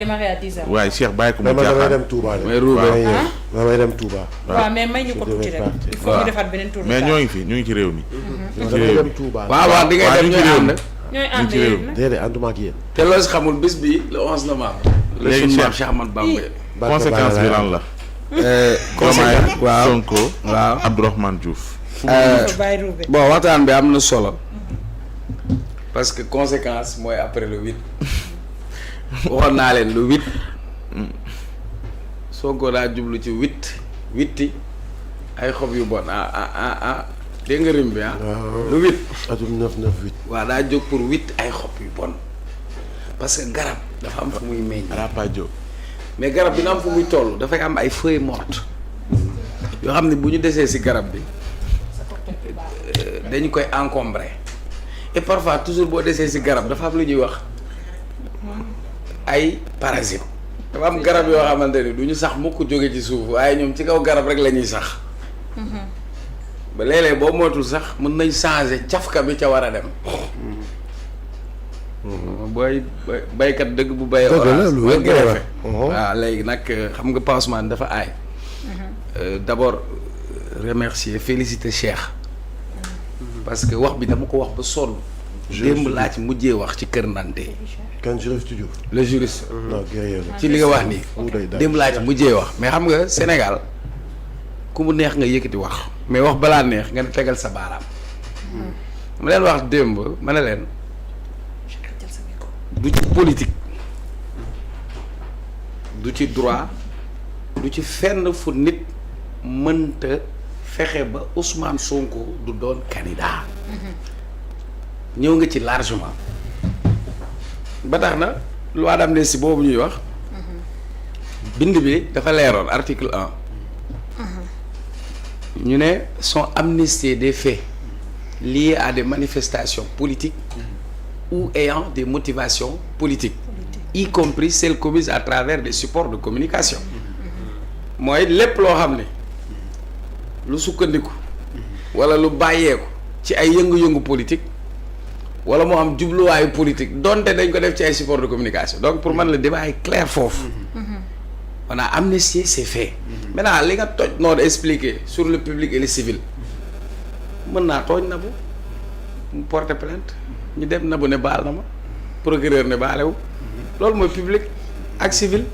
démarrer à 10 heures. waaye Cheikh bàyyi ko mu damay jaaxaan dem Touba de. damay dem Touba. waaw mais may ñu ko tuuti rek. il faut ñu defaat beneen tour. mais ñoo ngi fi ñu ngi ci réew mi. damay dem Touba. waaw di ngay dem ñooy ànd. ñooy ànd yéen nag. déedéet ànduma ak yéen. te loolu si xamul bis bi le 11 novembre. léegi le Cheikh Cheikh Ahmadou Bamba. conséquence bi lan la. conséquence waaw Sonko. waaw Abdourahmane Diouf. bàyyi ruube. bon waxtaan bi am na solo. parce que conséquence mooy après le 8. waxoon naa leen le 8. Sonko daa jublu ci 8 ay xob yu bon dégg nga rim bi le 8. atum 998. waaw daa jóg pour 8 ay xob yu bon parce que garab dafa am fu muy meññ. Rapadio. mais garab dina am fu muy toll dafay am ay feuilles mortes yoo xam ne bu ñu desee ci garab bi dañu koy encombrer et parfois toujours boo desee ci garab dafa am lu ñuy wax ay parasites. dafa am garab yoo xamante ni du ñu sax mukk jóge ci suuf waaye ñoom ci kaw garab rek la ñuy sax ba léeg-léeg boo mootul sax mën nañ changer cafka bi ca war a dem. booy baykat dëgg bu bayee orange mooy gërëfe waaw léegi nag xam nga Pa Ousmane dafa aay. d'abord remercier féliciter Cheikh parce que wax bi dama ko wax ba sonn. démb laa ci mujjee wax ci Kër Nante. kan juriste Diouf. le juriste. non guerrier la. ci li nga wax nii. démb laa ci mujjee wax mais xam nga Sénégal ku mu neex nga yëkkati wax mais wax balaa neex nga tegal sa baaraam. ma leen wax démb ma ne leen du ci politique du ci droit du ci fenn fu nit mënta fexe ba Ousmane Sonko du doon candidat. ñëw nga ci largement. ba tax na loi d'amnistie boobu ñuy wax. bind bi dafa leeroon article 1. ñu ne sont amnistiés des faits liés à des manifestations politiques ou ayant des motivations politiques, y compris celles commises à travers des supports de communication. mooy lépp loo xam ne lu sukkandiku walla lu bàyyeeku ci ay yëngu-yëngu politique walla moo am jubluwaayu politique donte dañ ko def ci ay supports de communication donc pour man le débat est clair foofu. on a amnistié ces faits. maintenant li nga toj noonu expliquer sur le public et le civil mën naa tooñ na bu mu porter plainte ñu dem na bu ne baal na ma procureur ne baalewu loolu mooy public ak civil.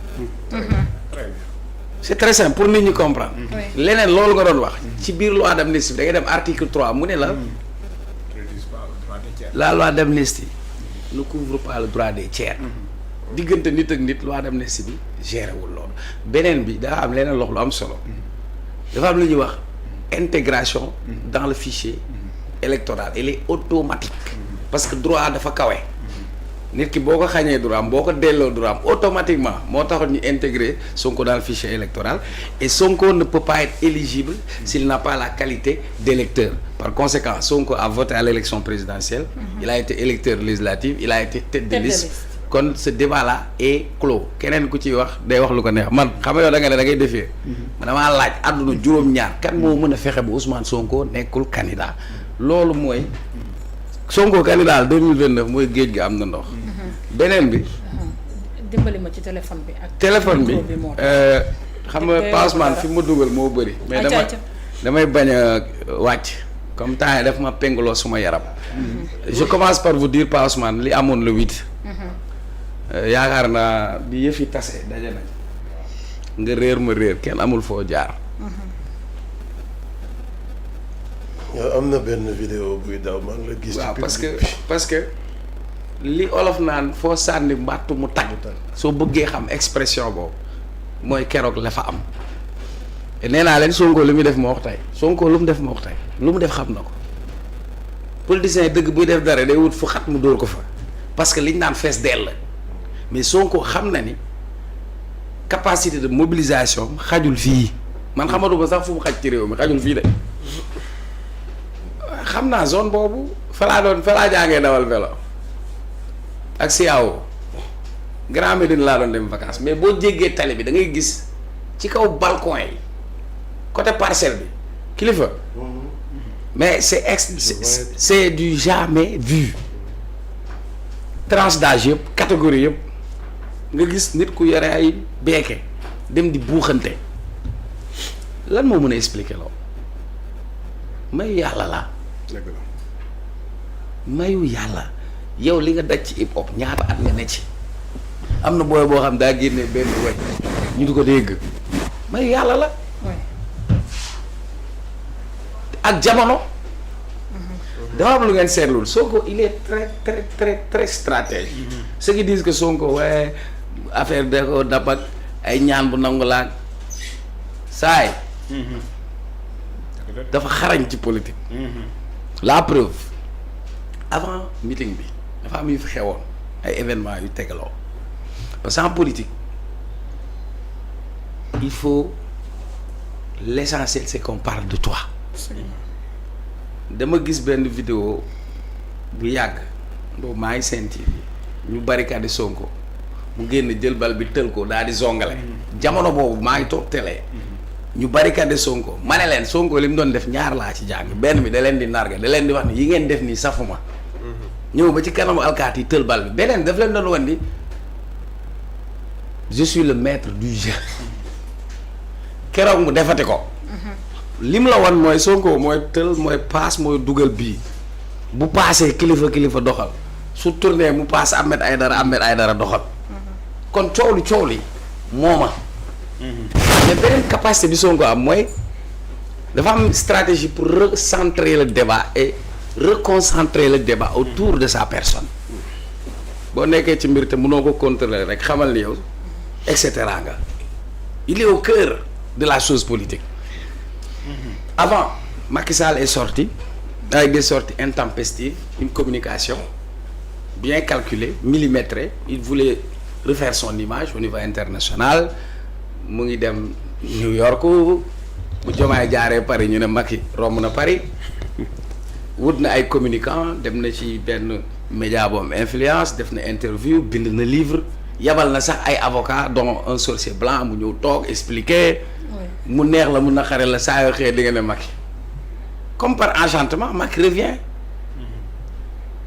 c'est très simple pour nit ñi comprendre. leneen loolu nga doon wax. ci biir loi d'amnistie bi da ngay dem article 3 mu ne la loi d'amnistie ne couvre pas le droit des tiers. diggante nit ak nit loi d'amnistie bi géré wul loolu beneen bi dafa am leneen lox lu am solo dafa am lu ñuy wax intégration dans le fichier électoral elle est automatique parce que droit dafa kawe nit ki boo ko xañee droit am boo ko delloo droit am automatiquement moo taxoon ñu intégrer Sonko dans le fichier électoral et Sonko ne peut pas être éligible s'il n'a pas la qualité d'électeur par conséquent Sonko a voté à l'élection présidentielle il a été électeur législatif il a été tête de liste kon ce débat là est clos keneen ku ciy wax day wax lu ko neex man xam nga yow da nga ne da ngay defee man damaa laaj àdduna juróom-ñaar kan moo mën a fexe ba Ousmane Sonko nekkul candidat loolu mooy Sonko candidat 2029 mooy géej gi am na ndox beneen bi dimbali ma ci téléphone bi ak téléphone bi xam nga Pa Ousmane fi ma dugal moo bëri mais damay bañ a wàcc comme temps yi daf ma pengloo suma yaram je commence par vous dire Pa Ousmane li amoon le 8 yaakaar naa bi yëf yi tase daje nañ nga réer ma réer kenn amul foo jaar. am na benn vidéo buy daw maa ngi la gis. waaw parce que li olof naan foo sànni mbàttu mu tàgg soo bëggee xam expression boobu mooy keroog la fa am nee naa leen Sonko li muy def moo wax tey Sonko lu mu def moo wax tey lu mu def xam na ko politicien dëgg buy def dara day wut fu xat mu dóor ko fa parce que liñ naan fees dell la mais Sonko xam na ni capacité de mobilisation xajul fii man xamatuma sax fu mu xaj ci réew mi xajul fii de xam naa zone boobu fa laa jàngee dawal vélo ak CAO Grand Médine laa doon dem vacances mais boo jéggee tali bi da ngay gis ci kaw balcon yi côté parcelle bi kilifa mais c'est du jamais vu tranche d'âge yëpp catégorie yëpp nga gis nit ku yore ay beeke dem di buuxante lan moo mën a expliquer loolu mayu yàlla la mayu yàlla yow li nga daj ci hip hop ñaata at nga ne ci am na booy boo xam daa génne benn way ñu di ko dégg mayu yàlla la ak jamono dafa am lu ngeen seetlul Sonko il est très très très très stratège ceux qui disent que Sonko waaye affaire de ko dab ak ay ñaan bu nangu laag saay dafa xarañ ci politique la preuve avant meeting bi dafa am yu fi xewoon ay événements yu tegaloo parce que en politique il faut l'essentiel c'est qu'on parle de toi dama gis benn vidéo bu yàgg boobu maa ngi senti ñu barricade Sonko mu génn jël bal bi tël ko daal di zongale jamono boobu maa ngi toog télé ñu barricade Sonko ma ne leen Sonko li mu doon def ñaar laa ci jàng benn bi da leen di narga da leen di wax ni yi ngeen def nii safuma ñëw ba ci kanamu alkaati yi tël bal bi beneen daf leen doon wan ni je suis le maître du jeu keroog mu defati ko lim la wan mooy Sonko mooy tël mooy paas mooy dugal bii bu paasee kilifa doxal su tourné mu paas Ahmed Aïdara doxal kon coow li mooma mais beneen capacité bi Sonko am mooy dafa am stratégie pour recentrer le débat et reconcentrer le débat autour de sa personne boo nekkee ci mbir te mënoo ko contrôler rek xamal ni yow et cetera nga il est au cœur de la chose politique. Avant, Macky Sall est sorti avec des sorties intempestives, une communication bien calculée, millimétrée. Il voulait refaire son image au niveau international. mu ngi dem New York bu Diomaye jaaree Paris ñu ne Macky romb na Paris wut na ay communicants dem na ci benn média bu am influence def na interview bind na livre yabal na sax ay avocats dont un sorcier blanc mu ñëw toog expliquer. mu neex la mu naqare la saa yoo xëyee di nga ne Macky comme par enchantement Macky revient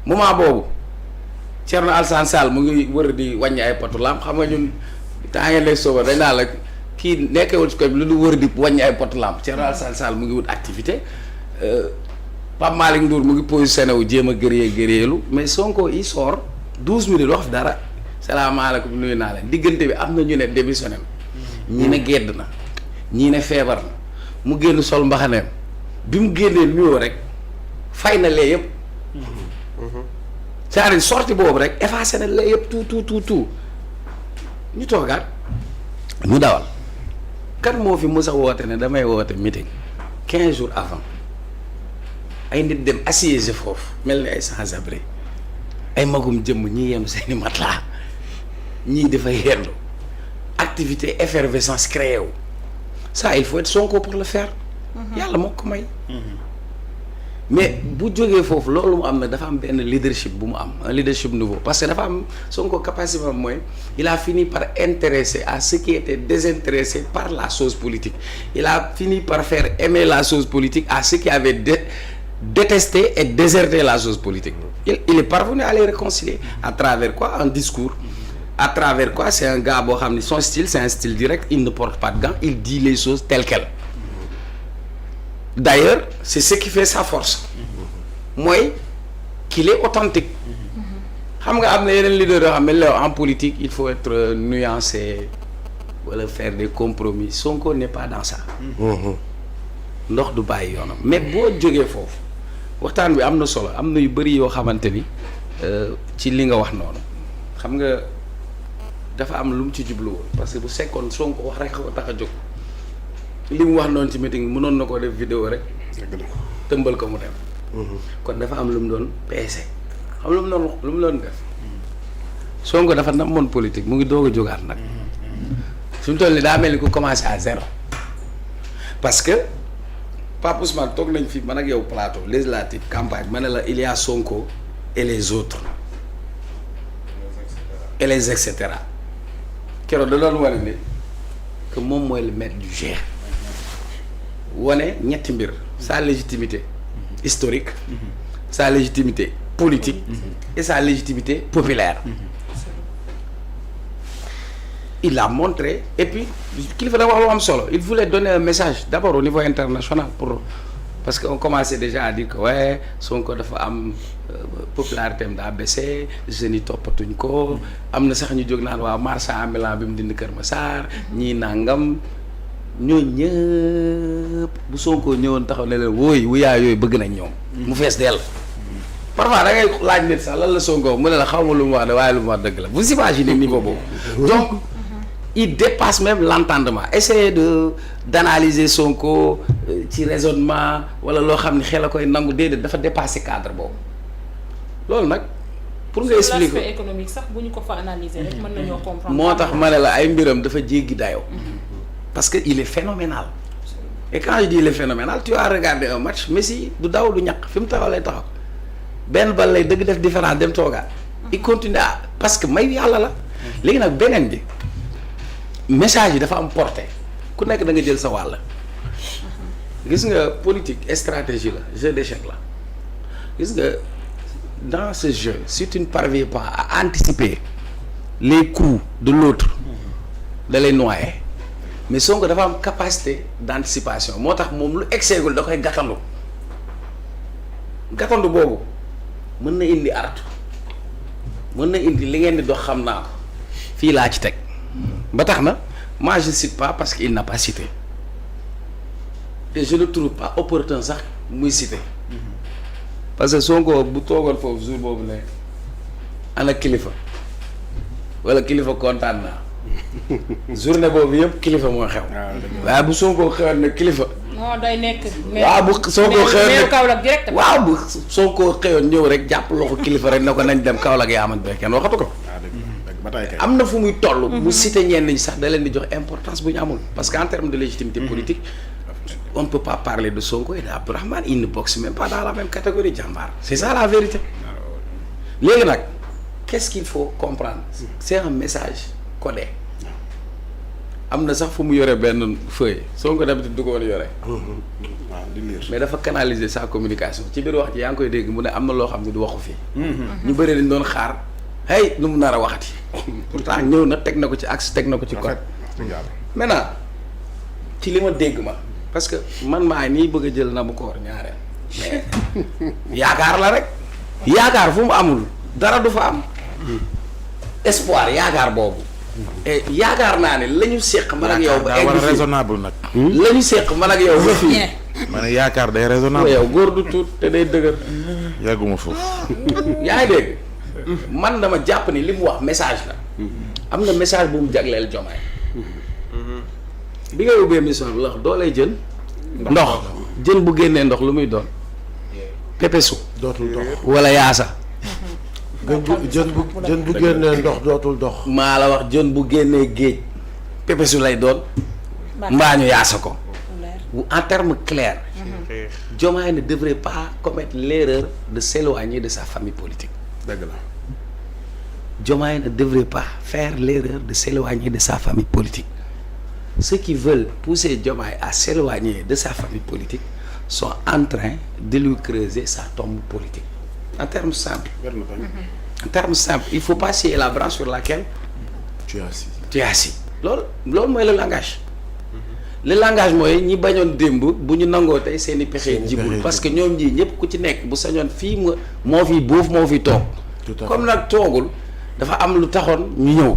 moment boobu Thierno Alassane Sall mu ngi wër di wàññi ay potu lampe xam nga ñun temps ngeen lay sooba dañ naa la kii nekkewul ci ko lu du wër di wàññi ay potu lampe Thierno Alassane Sall mu ngi wut activité Pape Malick Ndour mu ngi positionné wu jéem a gëreelu mais Sonko il sort 12 minutes wax dara salaamaaleykum nuyu naa leen diggante bi am na ñu ne démissionné na ñi ne gedd na ñii ne feebar na mu génn sol mbaxaneem bi mu génnee nuyoo rek fay na lee yëpp c'est-à-dire sortie boobu rek effacé na lee yëpp tout ñu toogaat ñu dawal kan moo fi mës a woote ne damay woote meeting 15 jours avant ay nit dem assiégé foofu mel ni ay sans-abri ay magum jëmm ñii yem seeni matelas ñii dafay yendu activité effervescence créé wu ça il faut être Sonko pour le faire. yàlla moo ko may. mais bu jógee foofu loolu mu am na dafa am benn leadership bu mu am un leadership nouveau parce que dafa am Sonko capacité am mooy il a fini par intéresser à ceux qui étaient désintéressés par la chose politique il a fini par faire aimer la chose politique à ceux qui avaient détesté et déserté la chose politique il est parvenu à les réconcilier à travers quoi un discours. À travers quoi c'est un gars boo xam ne son style c'est un style direct il ne porte pas de gants il dit les choses telles quelles d'ailleurs c'est ce qui fait sa force mooy qu'il est authentique xam nga am na yeneen leader yoo xam ne en politique il faut être nuancé wala faire des compromis Sonko n'est pas dans ça ndox du bàyyi yoonam mais boo jógee foofu waxtaan bi am na solo am na yu bëri yoo xamante ni ci li nga wax noonu xam nga dafa am lu mu ci jublu woon parce que bu sekkoon Sonko wax rek ko tax a jóg li mu wax noonu ci meeting mënoon na koo def vidéo rek tëmbal ko mu dem kon dafa am lu mu doon peese xam lu mu doon def Sonko dafa namoon politique mu ngi doog a jógaat nag fi mu toll nii daa mel ni ku commencé à zéro parce que Pape Ousmane toog nañ fi man ak yow plateau législative campagne ma ne la il y a Sonko et les autres et les et cetera keroog da doon wane ni que moom mooy le maître du jeu wane ñetti mbir sa légitimité historique sa légitimité politique et sa légitimité populaire il a montré et puis kilifa da wax lu am solo il voulait donner un message d'abord au niveau international parce que on commençait déjà à dire que ouais Sonko dafa am popularité am daa baissé jeunes yi toppatuñ ko am na sax ñu jóg naan waaw marchand ambulant bi mu dindi Kër Massar ñii nangam ñoo ñëpp bu Sonko ñëwoon taxaw ne leen wooy wuyaa yooyu bëgg nañ ñoom mu fees dell parfois da ngay laaj nit sax lan la Sonko mu ne la xaw ma lu mu wax de waaye lu mu wax dëgg la vous imaginez niveau boobu donc il dépasse même l'entendement essayer d'analyser Sonko ci raisonnement wala loo xam ne xel a koy nangu déedéet dafa dépasser cadre boobu loolu nag pour nga expliquer sur l'aspect économique sax bu ñu ko fa analyser rek mën nañoo comprendre. moo tax ma ne la ay mbiram dafa jéggi dayoo parce que il est phénoménal et quand je dis il est phénoménal tu as regardé un match Messi du daw du ñaq fi mu taxaw lay taxaw benn bal lay dëgg def différence dem toogaat il continue parce que may yàlla la léegi nag beneen bi message yi dafa am portée ku nekk da nga jël sa wàll gis nga politique stratégie la jeu d'échec la gis nga dans ce jeu si tu ne parviens pas à anticiper les coups de l'autre da lay noyer mais Sonko dafa am capacité d'anticipation moo tax moom lu egseegul da koy gàttandu boobu mën na indi artu mën na indi li ngeen di dox xam naa ko fii laa ci teg ba tax na moi je cite pas parce qu'il n'a pas cité et je ne trouve pas opportun sax muy cité parce que Sonko bu toogoon foofu jour boobu ne ana kilifa wala kilifa kontaan naa journée boobu yëpp kilifa moo xew. waaye bu Sonko xewoon ne kilifa. non day nekk. waaw bu Sonko xewoon ne Kaolack direct. waaw bu Sonko xewoon ñëw rek jàpp loxo kilifa rek ne ko nañ dem Kaolack yaa amat ba kenn waxatu ko. am na fu muy toll. bu cité ñenn ñi sax da leen di jox importance bu ñu amul. parce que en termes de légitimité politique. on ne peut pas parler de Sonko et d'Abdourahmane ils ne boxent même pas dans la même catégorie jàmbaar. c'est ça la vérité. léegi nag qu'est-ce qu'il faut comprendre. c'est un message codé. am na sax fu mu yore benn feuille Sonko d'habitude du ko woon yore. di lire. mais dafa canaliser sa communication ci biir wax ji yaa ngi koy dégg mu ne am na loo xam ne du waxu fii. ñu bëri dañ doon xaar hey nu mu nar a waxati. pourtant ñëw na teg na ko ci axe teg na ko ci code. maintenant ci li ma dégg ma parce que man maa nii bëgg a jël na mu koor ñaareel mais yaakaar la rek. yaakaar fu mu amul dara du fa am. espoir yaakaar boobu. et yaakaar naa ne la ñu seq man ak yow. ba egg fii raisonnable nag. la ñu seq man ak yow ba fii. ma ne yaakaar day raisonnable. yow góor du tuut te day dëgër. yàgguma foofu. yaa ngi dégg man dama jàpp ni li mu wax message la. am na message bu mu jagleel Diomaye. bi nga ubbee mission bi la doo lay jën. ndox jën bu génnee ndox lu muy doon. pepesu. dootul dox wala yaasa. jën bu génnee ndox dootul dox. maa la wax jën bu génnee géej. pepesu lay doon. mbaa ñu yaasa ko. en termes clairs. Diomaye ne devrait pas commettre l'erreur de s'éloigner de sa famille politique. dëgg la. Diomaye ne devrait pas faire l'erreur de s'éloigner de sa famille politique. Ceux qui veulent pousser Diomaye à s'éloigner de sa famille politique sont en train de lui creuser sa tombe politique. En termes simples. En termes simples, il faut pas scier la branche sur laquelle tu es assis. loolu mooy le langage. le langage mooy ñi bañoon démb bu ñu nangoo tey seeni pexe jibul parce que ñoom ñii ñëpp ku ci nekk bu sañoon fii moo fi boof moo fi toog. comme nag toogul dafa am lu taxoon ñu ñëw.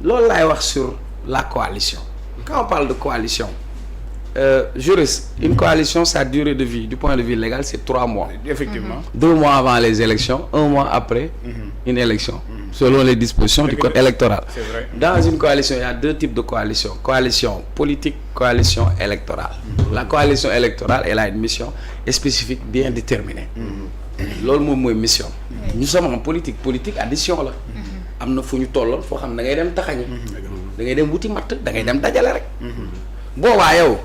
loolu laay wax sur la coalition. Quand on parle de coalition, juriste, une coalition, sa durée de vie, du point de vue légal, c'est 3 mois. Effectivement. 2 mois avant les élections, 1 mois après une élection, selon les dispositions du code électoral. C'est vrai. Dans une coalition, il y a 2 types de coalition. Coalition politique, coalition électorale. La coalition électorale, elle a une mission spécifique bien déterminée. Loolu moom mooy mission. Nous sommes en politique. Politique addition la. am na fu ñu tolloon foo xam ne da ngay dem taxañi. da ngay dem wuti matt da ngay dem dajale rek. boobaa yow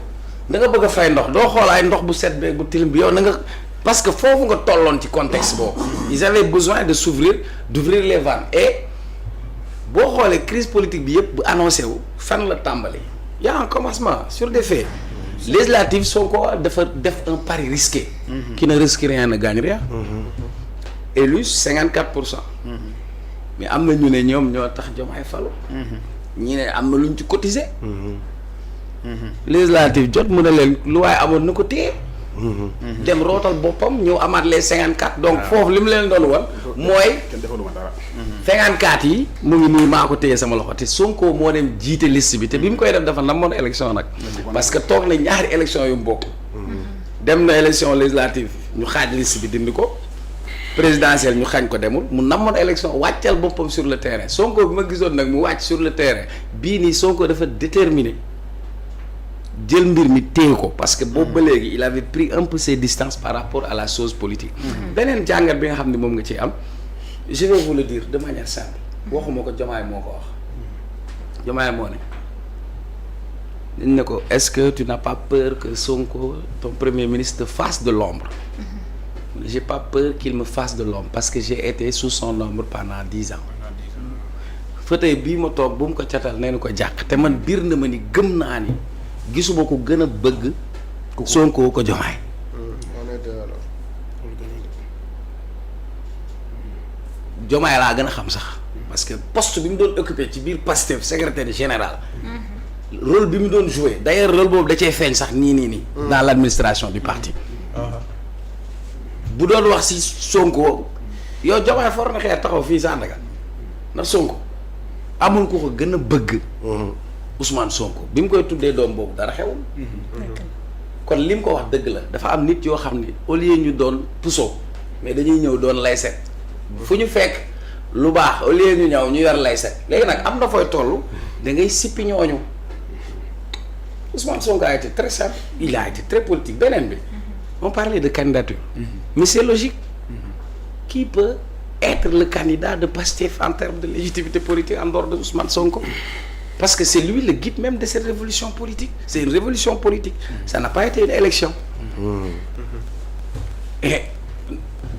da nga bëgg a fay ndox doo xool ay ndox bu set beeg bu tilim bi yow na nga parce que foofu nga tolloon ci contexte boobu. ils avaient besoin de d'ouvrir les vannes et boo xoolee crise politique bi yëpp bu annoncé wu fan la tàmbali. y a un commencement sur des faits. législatives Sonko dafa def un pari risqué. qui ne risque rien ne gagne rien. élu 54%. mais am na ñu ne ñoom ñoo tax Diomaye falu. ñi ne am na luñ ci cotiser. législative jot mu ne leen lu waaye amoon na ko téye. dem rootal boppam ñëw amaat les 54. donc foofu li mu leen doon wan. mooy kenn defaluma dara. 54 yi mu ngi nii maa ko téye sama loxo te Sonko moo dem jiite liste bi te bi mu koy def dafa namoon élection nag. parce que toog na ñaari élection yu mu bokk. dem na élection législative ñu xaaj liste bi dindi ko. présidentielle ñu xañ ko demul mu namoon élection wàccal boppam sur le terrain Sonko bi ma gisoon nag mu wàcc sur le terrain bii nii Sonko dafa déterminé jël mbir mi téye ko parce que boobu ba léegi il avait pris un peu ses distances par rapport à la chose politique. beneen jàngat bi nga xam ne moom nga ci am je vais vous le dire de manière simple waxuma ko Diomaye moo ko wax Diomaye moo ne dañ ne ko est-ce que tu n'as pas peur que Sonko ton premier ministre te fasse de l'ombre. J'ai pas peur qu'il me fasse de l'ombre parce que j'ai été sous son ombre pendant 10 ans. fauteuil bii ma toog bu mu ko catal nee na ko jàq te man biir na ma ni gëm naa ni gisuma ko gën a bëgg Sonko ko Diomaye. Diomaye laa gën a xam sax parce que poste bi mu doon occupé ci biir Pastef secrétaire général. rôle bi mu doon joué d'ailleurs rôle boobu da cee feeñ sax nii. dans l'administration du parti. bu doon wax ci Sonko yow Diomaye for na xeer taxaw fii Sandaga ndax Sonko amul ko ko gën a bëgg. Ousmane Sonko bi mu koy tuddee doom boobu dara xewul. kon li mu ko wax dëgg la dafa am nit yoo xam ni au lieu ñu doon puso mais dañuy ñëw doon lay set. fu ñu fekk lu baax au lieu ñu ñëw ñu yor lay set léegi nag am na fooy toll da ngay sippi ñooñu Ousmane Sonko a été très simple il a été très politique beneen bi. on parlait de candidature. Mais c'est logique. Qui peut être le candidat de Pastef en termes de légitimité politique en dehors de Ousmane Sonko? Parce que c'est lui le guide même de cette révolution politique. C'est une révolution politique. Ça n'a pas été une élection. Et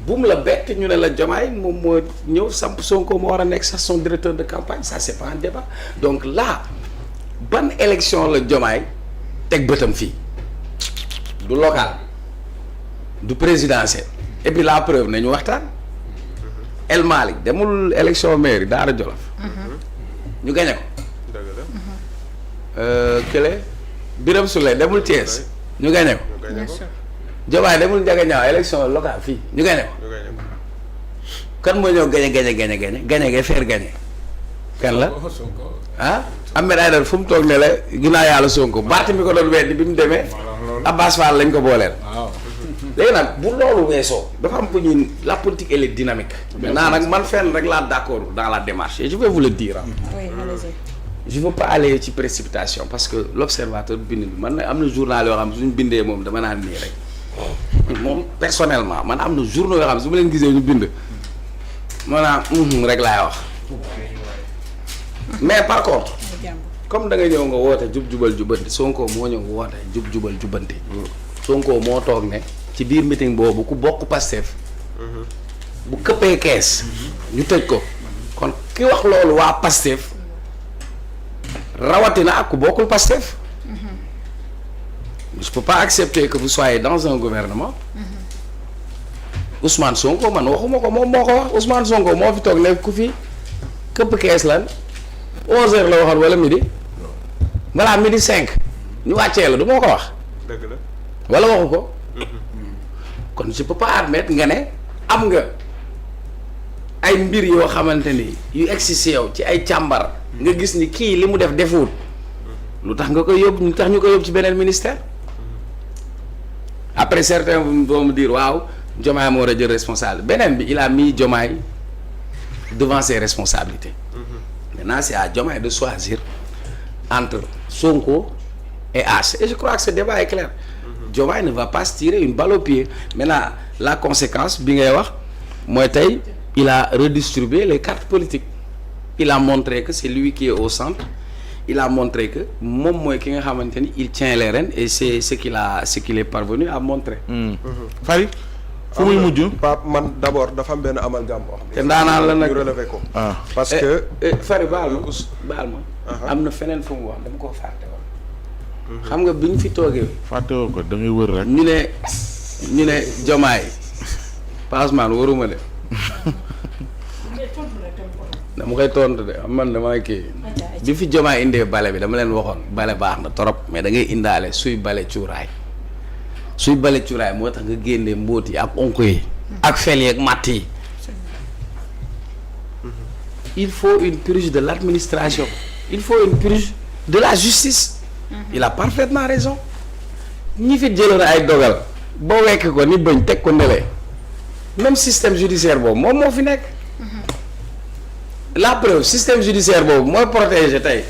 boum la bête ñu ne la Diomaye moom moo ñëw samp Sonko moo war a nekk sax son directeur de campagne ça c'est pas un débat. Donc là ban élection la Diomaye teg bëtam fii du local. du présidentiel et puis la preuve nañu waxtaan El Malick demul élection mairie Daara Jolof ñu gañe ko kële Birame Souleye demul Thiès ñu gañe ko Diomaye demul Ndiaganiao élection locale fii ñu gañe ko kan moo ñëw gañe ga faire gañe kan la ah Ahmed Aïdara fu mu toog ne la ginnaaw yàlla Sonko Barth mi ko doon weddi bi mu demee Abbas Fall lañ ko booleel léegi nag bu loolu weesoo dafa am ko ñun la politique elle est dynamique. maintenant nag man fenn rek laa d'accord dans la démarche et je vais vous le dire oui allez-y. je veux pas aller ci précipitation parce que l'observateur bind man am na journal yoo xam suñu bindee moom dama naan nii rek moom personnellement man am na journaux yoo xam su ma leen gisee ñu bind maanaam rek laay wax mais par contre comme da nga ñëw nga woote jub-jubal jubbanti Sonko moo ñëw woote jub-jubal jubbanti Sonko moo toog ne ci biir meeting boobu ku bokk Pastef bu këppee kees ñu tëj ko kon ki wax loolu waa Pastef rawatina ak ku bokkul Pastef je peux pas accepter que vous soyez dans un gouvernement Ousmane Sonko man waxuma ko moom moo ko wax Ousmane Sonko moo fi toog ne ku fi këpp kees lan 11h la waxoon wala midi voilà midi 5 ñu wàccee la du moo ko wax dëgg la wala waxu ko kon je peux pas admettre nga ne am nga ay mbir yoo xamante ni yu egsi si yow ci ay càmbar nga gis ni kii li mu def defuwut lu tax nga koy yóbbu lu tax ñu koy yóbbu ci beneen ministère après certains vont me dire waaw Diomaye moo war a jël responsable beneen bi il a mis Diomaye devant ses responsabilités maintenant c'est à Diomaye de choisir entre Sonko et As et je crois que ce débat est clair Diomaye ne va pas se tirer une balle au pied maintenant la conséquence bi ngay wax mooy tey il a redistribué les cartes politiques il a montré que c'est lui qui est au centre il a montré que moom mooy ki nga xamante ni il tient les rênes et c'est ce qu'il est parvenu à montrer. Fary fu muy mujj. Pape man d'abord dafa am benn amalgame boo xam ne. te ndaanaan la nag ñu relever ko. parce que Fary baal ma am na feneen fu mu wax dama koo fàtte woon. xam nga bi ñu fi toogee. fàttewoo ko da ngay wër rek. ñu ne Diomaye Passeman waruma de. dama koy tontu de man damaa kii. bi fi Diomaye indee bale bi dama leen waxoon bale baax na trop mais da ngay indaale suy bale cuuraay moo tax nga génnee mbóot yi ak onk yi ak fel yi ak matt yi il faut une purge de l'administration il faut une purge de la justice il a parfaitement raison ñi fi jëloon ay dogal ba wekk ko ni bañ teg ko ndelee même système judiciaire boobu moom moo fi nekk la preuve système judiciaire boobu mooy protéger tey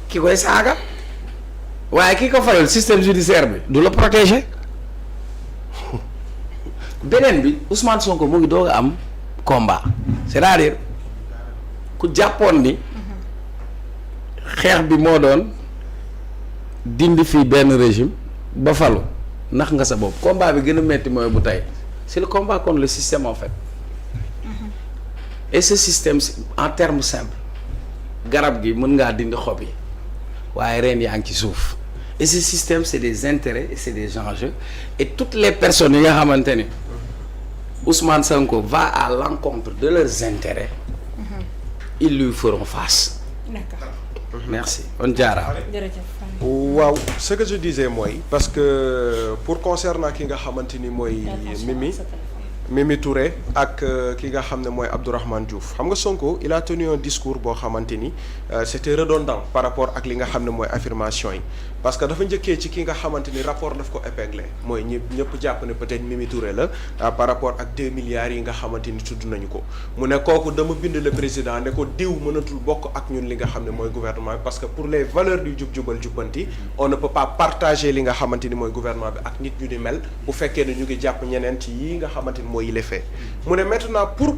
ki koy saaga waaye ki ko faral système judiciaire bi du la protéger beneen bi Ousmane Sonko mu ngi doog a am combat c'est-à-dire ku jàppoon ni xeex bi moo doon dindi fii benn régime ba falu nax nga sa bopp combat bi gën a metti mooy bu tey c'est le combat contre le système en fait et ce système en termes simples garab gi mën ngaa dindi xob yi waaye reen yaa ngi ci suuf et ce système c'est des intérêts et c'est des enjeux et toutes les personnes yi nga xamante ni Ousmane Sonko va à l'encontre de leurs intérêts ils lui feront face. D'accord. Merci on jaaraama. jërëjëf. waaw ce que je disais mooy parce que pour concernant ki nga xamante ni mooy Mimi Touré ak ki nga xam ne mooy Abdourahmane Diouf xam nga Sonko il a tenu un discours boo xamante ni c'était redondant par rapport ak li nga xam ne mooy affirmation yi parce que dafa njëkkee ci ki nga xamante ni rapport daf ko épinglé mooy ñëpp jàpp ne peut-être Mimi Touré la par rapport ak 2 milliards yi nga xamante ni tudd nañu ko mu ne kooku dama bind le président ne ko diw mënatul bokk ak ñun li nga xam ne mooy gouvernement bi parce que pour les valeurs du jub-jubal jubbanti on ne peut pas partager li nga xamante ni mooy gouvernement bi ak nit ñu ni mel bu fekkee ne ñu ngi jàpp ñeneen ci yi nga xamante ni mooy yile fee mu ne maintenant pour